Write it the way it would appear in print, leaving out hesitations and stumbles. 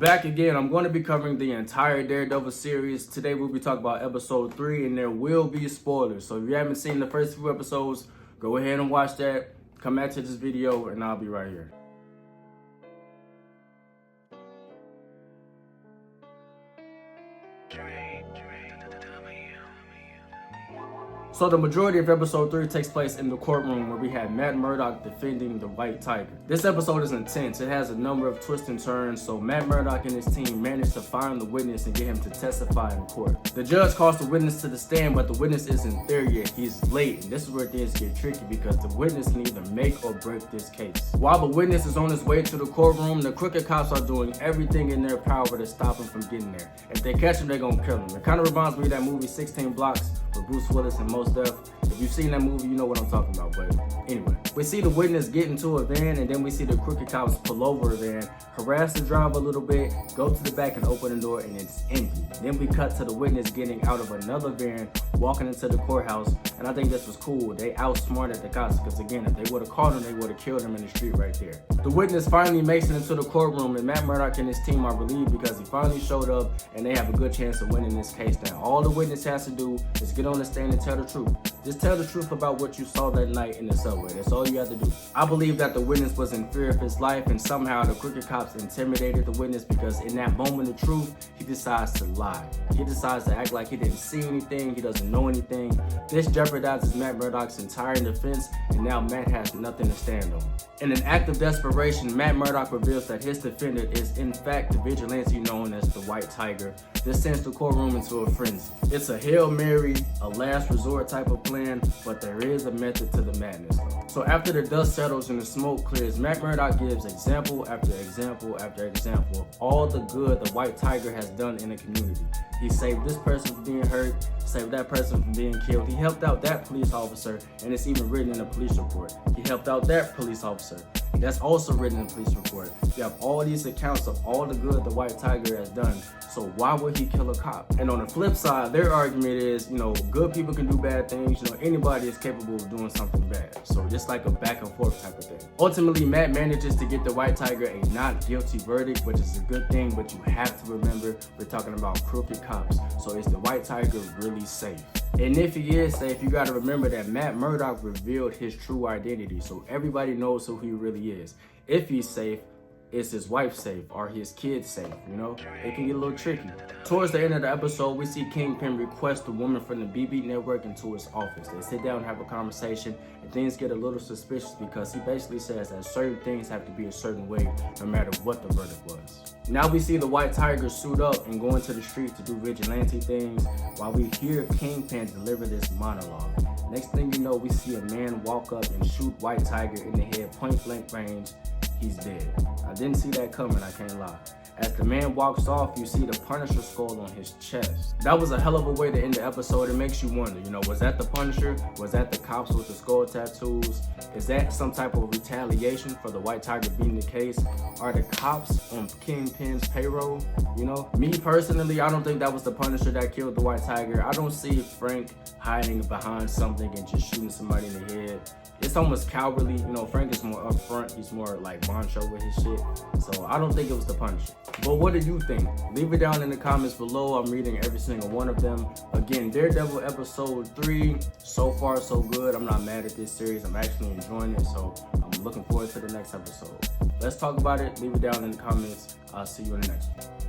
Back again. I'm going to be covering the entire Daredevil series. Today we'll be talking about episode 3, and there will be spoilers. So if you haven't seen the first few episodes, go ahead and watch that. Come back to this video, and I'll be right here. So the majority of episode 3 takes place in the courtroom where we have Matt Murdock defending the White Tiger. This episode is intense. It has a number of twists and turns, so Matt Murdock and his team managed to find the witness and get him to testify in court. The judge calls the witness to the stand, but the witness isn't there yet. He's late, and this is where things get tricky because the witness can either make or break this case. While the witness is on his way to the courtroom, the crooked cops are doing everything in their power to stop him from getting there. If they catch him, they're gonna kill him. It kind of reminds me of that movie 16 Blocks with Bruce Willis and Mos Def. If you've seen that movie, you know what I'm talking about. But anyway, we see the witness get into a van, and then we see the crooked cops pull over a van, harass the driver a little bit, go to the back and open the door, and it's empty. Then we cut to the witness getting out of another van, walking into the courthouse, and I think this was cool. They outsmarted the cops because, again, if they would have caught him, they would have killed him in the street right there. The witness finally makes it into the courtroom, and Matt Murdock and his team are relieved because he finally showed up, and they have a good chance of winning this case now. All the witness has to do is get on the stand and tell the truth. Just tell the truth about what you saw that night in the subway. That's all you have to do. I believe that the witness was in fear of his life, and somehow the crooked cops intimidated the witness because in that moment of truth, he decides to lie. He decides to act like he didn't see anything, he doesn't know anything. This jeopardizes Matt Murdock's entire defense, and now Matt has nothing to stand on. In an act of desperation, Matt Murdock reveals that his defendant is in fact the vigilante known as the White Tiger. This sends the courtroom into a frenzy. It's a Hail Mary, a last resort type of plan, but there is a method to the madness though. So after the dust settles and the smoke clears, Matt Murdock gives example after example after example of all the good the White Tiger has done in the community. He saved this person from being hurt, saved that person from being killed. He helped out that police officer, and it's even written in a police report. He helped out that police officer. That's also written in a police report. You have all these accounts of all the good the White Tiger has done. So why would he kill a cop? And on the flip side, their argument is, good people can do bad things. Anybody is capable of doing something bad. So just like a back and forth type of thing. Ultimately, Matt manages to get the White Tiger a not guilty verdict, which is a good thing, but you have to remember we're talking about crooked cops. So is the White Tiger really safe? And if he is safe, you got to remember that Matt Murdock revealed his true identity, so everybody knows who he really is. If he's safe, is his wife safe? Are his kids safe? It can get a little tricky. Towards the end of the episode, we see Kingpin request the woman from the BB network into his office. They sit down and have a conversation, and things get a little suspicious because he basically says that certain things have to be a certain way no matter what the verdict was. Now we see the White Tiger suit up and go into the street to do vigilante things while we hear Kingpin deliver this monologue. Next thing you know, we see a man walk up and shoot White Tiger in the head point blank range. He's dead. I didn't see that coming, I can't lie. As the man walks off, you see the Punisher skull on his chest. That was a hell of a way to end the episode. It makes you wonder, was that the Punisher? Was that the cops with the skull tattoos? Is that some type of retaliation for the White Tiger being the case? Are the cops on Kingpin's payroll? Me personally, I don't think that was the Punisher that killed the White Tiger. I don't see Frank hiding behind something and just shooting somebody in the head. It's almost cowardly. Frank is more upfront. He's more like macho with his shit. So I don't think it was the Punisher. But what do you think? Leave it down in the comments below. I'm reading every single one of them. Again, Daredevil episode 3. So far, so good. I'm not mad at this series. I'm actually enjoying it. So I'm looking forward to the next episode. Let's talk about it. Leave it down in the comments. I'll see you in the next one.